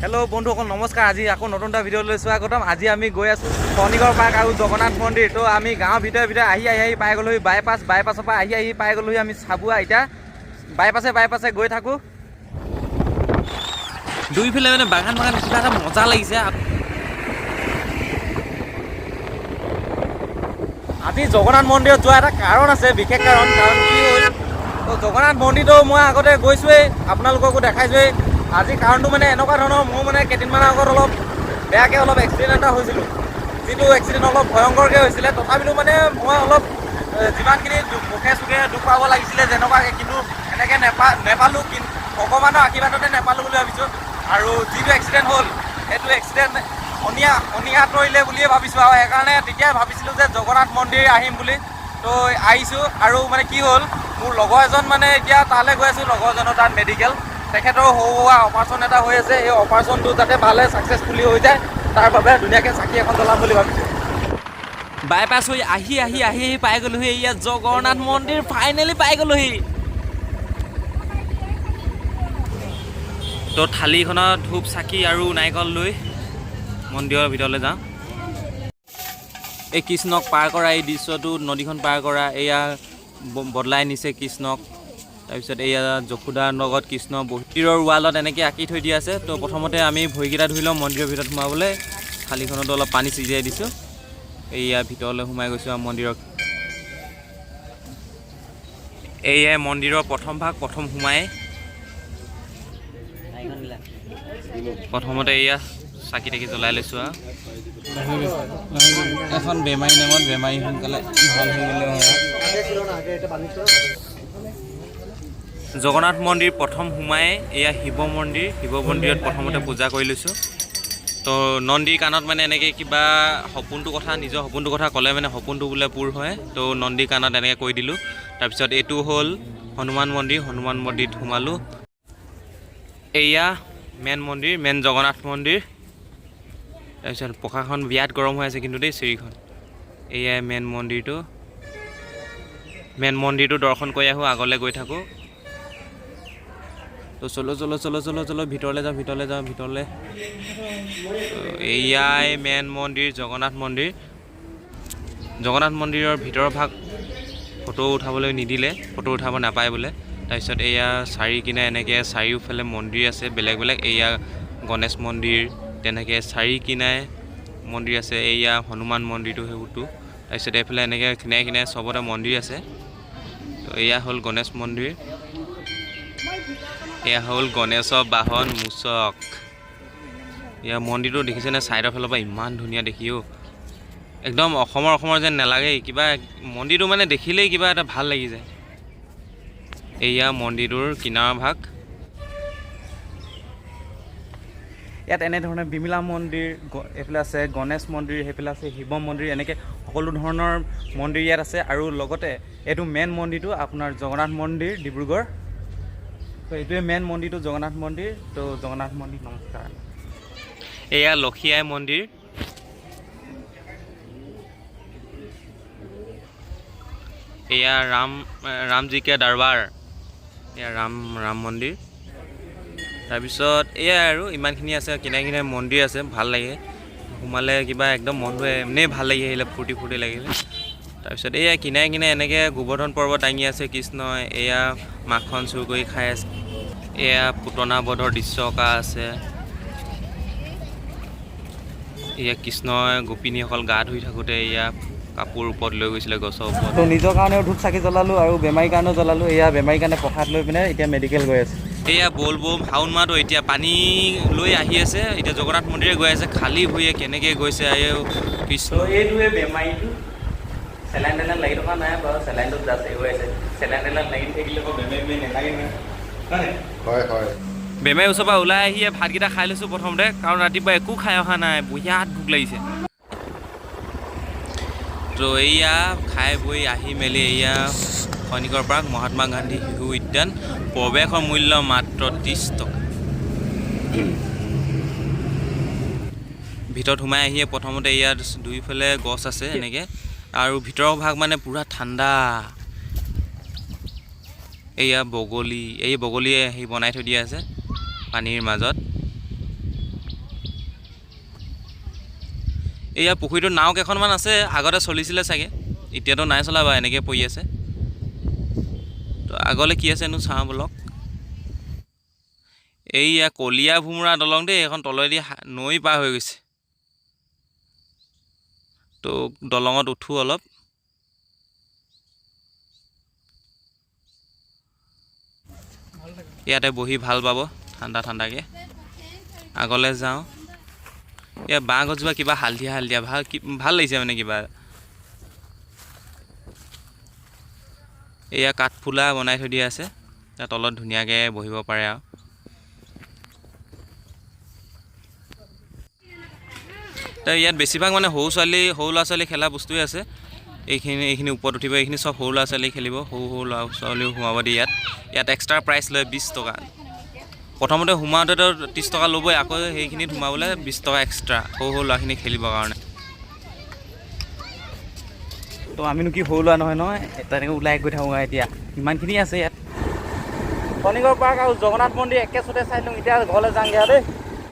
Hello बंधुসকল नमस्कार। आज আকৌ নতুন এটা ভিডিঅ'লৈ স্বাগতম। আজি আমি গৈ আছোঁ শনিগড় পাৰ্ক আৰু জগন্নাথ মন্দিৰ। তো আমি গাঁৱৰ ভিতৰে আহি পাই গ'লোহি বাইপাছৰ পৰা আহি পাই গ'লোহি আমি চাবুৱা। এতিয়া বাইপাছে গৈ থাকোঁ। দুইফালে মানে বাগান কিবা এটা মজা লাগিছে। আজি জগন্নাথ মন্দিৰত যোৱা এটা কাৰণ আছে, বিশেষ কাৰণ কি হ'ল, তো জগন্নাথ মন্দিৰটো মই আগতে গৈছোঁৱেই, আপোনালোককো দেখাইছোঁৱেই। আজি কাৰণটো মানে এনেকুৱা ধৰণৰ, মোৰ মানে কেইদিনমানৰ আগত অলপ বেয়াকৈ এক্সিডেণ্ট এটা হৈছিলোঁ, যিটো এক্সিডেণ্ট অলপ ভয়ংকৰকৈ হৈছিলে। তথাপিতো মানে মই অলপ যিমানখিনি মুখে চুখে দুখ পাব লাগিছিলে যেনেকুৱাকৈ, কিন্তু এনেকৈ নেপালোঁ। কিন্তু ভগৱানৰ আশীৰ্বাদতে নেপালোঁ বুলি ভাবিছোঁ। আৰু যিটো এক্সিডেণ্ট হ'ল, সেইটো এক্সিডেণ্ট অনিয়াত পৰিলে বুলিয়ে ভাবিছোঁ। আৰু সেইকাৰণে তেতিয়াই ভাবিছিলোঁ যে জগন্নাথ মন্দিৰ আহিম বুলি। তো আহিছোঁ। আৰু মানে কি হ'ল, মোৰ লগৰ এজন মানে এতিয়া তালৈ গৈ আছোঁ, লগৰ এজনৰ তাত মেডিকেল, তেখেতৰ সৰু সুৰা অপাৰেশ্যন এটা হৈ আছে। এই অপাৰেশ্যনটো যাতে ভালে ছাকচেছফুলি হৈ যায়, তাৰ বাবে ধুনীয়াকৈ চাকি এখন জ্বলাম বুলি ভাবিছোঁ। বাইপাছ হৈ আহি পাই গ'লোহি ইয়াত জগন্নাথ মন্দিৰ, ফাইনেলি পাই গ'লোহি। তো থালিখনত ধূপ চাকি আৰু নাৰিকল লৈ মন্দিৰৰ ভিতৰলৈ যাওঁ। এই কৃষ্ণক পাৰ কৰা এই দৃশ্যটো, নদীখন পাৰ কৰা, এয়া বদলাই নিছে কৃষ্ণক। তাৰপিছত এয়া যশোদাৰ লগত কৃষ্ণ মন্দিৰৰ ৱালত এনেকৈ আঁকি থৈ দিয়া আছে। তো প্ৰথমতে আমি ভৰিকেইটা ধুই লওঁ মন্দিৰৰ ভিতৰত সোমাবলৈ। থালিখনতো অলপ পানী ছিটিয়াই দিছোঁ। এয়া ভিতৰলৈ সোমাই গৈছোঁ আৰু মন্দিৰত। এয়াই মন্দিৰৰ প্ৰথম ভাগ, প্ৰথম সোমাই প্ৰথমতে এয়া চাকি তাকি জ্বলাই লৈছোঁ। আৰু এখন বেমাৰী নামত, বেমাৰী সোনকালে ভাল হৈ গ'লে হয়। জগন্নাথ মন্দিৰ প্ৰথম সোমাই এয়া শিৱ মন্দিৰত প্ৰথমতে পূজা কৰি লৈছোঁ। তো নন্দীৰ কাণত মানে এনেকৈ কিবা নিজৰ সপোনটোৰ কথা ক'লে মানে সপোনটো বোলে পূৰ হয়। তো নন্দীৰ কাণত এনেকৈ কৈ দিলোঁ। তাৰপিছত এইটো হ'ল হনুমান মন্দিৰত সোমালোঁ। এয়া মেইন জগন্নাথ মন্দিৰ। তাৰপিছত পকাখন বিৰাট গৰম হৈ আছে কিন্তু দেই, চিৰিখন। এয়াই মেইন মন্দিৰটো দৰ্শন কৰি আহোঁ, আগলৈ গৈ থাকোঁ। তো চলো ভিতৰলৈ যাওঁ। এয়াই মেইন মন্দিৰ, জগন্নাথ মন্দিৰৰ ভিতৰৰ ভাগ ফটো উঠাবলৈ নিদিলে, ফটো উঠাব নাপায় বোলে। তাৰপিছত এয়া চাৰিকিনে এনেকৈ চাৰিওফালে মন্দিৰ আছে বেলেগ। এয়া গণেশ মন্দিৰ, তেনেকৈ চাৰিকিনাই মন্দিৰ আছে। এয়া হনুমান মন্দিৰটো সেইবোৰতো। তাৰপিছত এইফালে এনেকৈ কিনাৰে চবতে মন্দিৰ আছে। তো এয়া হ'ল গণেশ মন্দিৰ। এয়া হ'ল গণেশৰ বাহন মূষক। এয়া মন্দিৰটো দেখিছেনে, ছাইডৰ ফালৰ পৰা ইমান ধুনীয়া দেখিও, একদম অসমৰ যেন নালাগে। কিবা মন্দিৰটো মানে দেখিলেই কিবা এটা ভাল লাগি যায়। এয়া মন্দিৰটোৰ কিনাৰৰ ভাগ। ইয়াত এনেধৰণে বিমলা মন্দিৰ, এইফালে আছে গণেশ মন্দিৰ, সেইফালে আছে শিৱ মন্দিৰ, এনেকৈ সকলো ধৰণৰ মন্দিৰ ইয়াত আছে। আৰু লগতে এইটো মেইন মন্দিৰটো আপোনাৰ জগন্নাথ মন্দিৰ, ডিব্ৰুগড়। তো এইটোৱে মেইন মন্দিৰটো জগন্নাথ মন্দিৰ। তো জগন্নাথ মন্দিৰ নমস্কাৰ। এয়া লক্ষী আই মন্দিৰ। এয়া ৰামজিকে দৰবাৰ। এয়া ৰাম মন্দিৰ। তাৰপিছত এয়াই আৰু ইমানখিনি আছে, কিনাৰে মন্দিৰ আছে, ভাল লাগে সোমালে। কিবা একদম মনটো এনেই ভাল লাগি আহিলে, ফূৰ্তি লাগিলে। তাৰপিছত এয়া কিনাৰে এনেকৈ গোবৰ্ধন পৰ্বত দাঙি আছে কৃষ্ণই। এয়া মাখন চুৰ কৰি খাই আছে। এয়া পুতনা বধৰ দৃশ্য অঁকা আছে। এয়া কৃষ্ণই গোপিনীসকল গা ধুই থাকোঁতে এয়া কাপোৰ ওপৰত লৈ গৈছিলে, গছৰ ওপৰত। তো নিজৰ কাৰণেও ধূপ চাকি জ্বলালোঁ আৰু বেমাৰীৰ কাৰণেও জ্বলালোঁ। এয়া বেমাৰীৰ কাৰণে প্ৰসাদ লৈ পিনে এতিয়া মেডিকেল গৈ আছে। এয়া ব'লবম শাওণ মাহটো এতিয়া পানী লৈ আহি আছে। এতিয়া জগন্নাথ মন্দিৰে গৈ আছে, খালী ভৰিয়ে কেনেকৈ গৈছে। কৃষ্ণ এইটোৱে বেমাৰীটো। চেলাইন লাগি থকা নাই বাৰু, চেলাইনটো জাষ্ট হৈ আছে। চেলাইন লাগি থাকিলে আকৌ বেমাৰী নালাগে নহয়। হয়। বেমাৰীৰ ওচৰৰ পৰা ওলাই আহিয়ে ভাতকেইটা খাই লৈছোঁ প্ৰথমতে, কাৰণ ৰাতিপুৱা একো খাই অহা নাই, বিৰাট ভোক লাগিছে। তো এয়া খাই বৈ আহি মেলি এয়া খনিকৰ পাৰ্ক, মহাত্মা গান্ধী শিশু উদ্যান। প্ৰৱেশৰ মূল্য মাত্ৰ 30 টকা। ভিতৰত সোমাই আহিয়ে প্ৰথমতে ইয়াত দুইফালে গছ আছে এনেকৈ, আৰু ভিতৰৰ ভাগ মানে পূৰা ঠাণ্ডা। এয়া বগলী, এই বগলীয়ে আহি বনাই থৈ দিয়া আছে পানীৰ মাজত। এয়া পুখুৰীটোত নাও কেইখনমান আছে, আগতে চলিছিলে চাগে, এতিয়াতো নাই চলা বা এনেকৈ পৰি আছে। তো আগলৈ কি আছেনো চাওঁ বলক। এইয়া কলীয়া ভোমোৰা দলং দেই, এইখন তলেদি নৈ পাৰ হৈ গৈছে। তো দলঙত উঠো অলপ। ইয়াতে বহি ভাল পাব ঠাণ্ডা ঠাণ্ডাকৈ। আগলৈ যাওঁ। ইয়াত বাঁহ গছজোপা কিবা হালধীয়া হালধীয়া ভাল লাগিছে মানে কিবা। এয়া কাঠফুলা বনাই থৈ দিয়া আছে, তাৰ তলত ধুনীয়াকৈ বহিব পাৰে আৰু। তো ইয়াত বেছিভাগ মানে সৰু ল'ৰা ছোৱালী খেলা বস্তুৱে আছে। এইখিনি ওপৰত উঠিব, এইখিনি চব সৰু ল'ৰা ছোৱালী খেলিব, সৰু ল'ৰা ছোৱালীও সোমাব দিয়ে ইয়াত এক্সট্ৰা প্ৰাইচ লয় 20 টকা। প্ৰথমতে সোমাওঁতেতো 30 টকা ল'বই, আকৌ সেইখিনিত সোমাবলৈ 20 টকা এক্সট্ৰা, সৰু ল'ৰাখিনি খেলিবৰ কাৰণে। তো আমিনো কি সৰু ল'ৰা নহয়, তেনেকৈ ওলাই গৈ থাকোঁ এতিয়া। ইমানখিনি আছে ইয়াত। খনিকৰ পাৰ্ক আৰু জগন্নাথ মন্দিৰ একে চতে চাই লওঁ, এতিয়া ঘৰলৈ যাওঁগৈ দেই।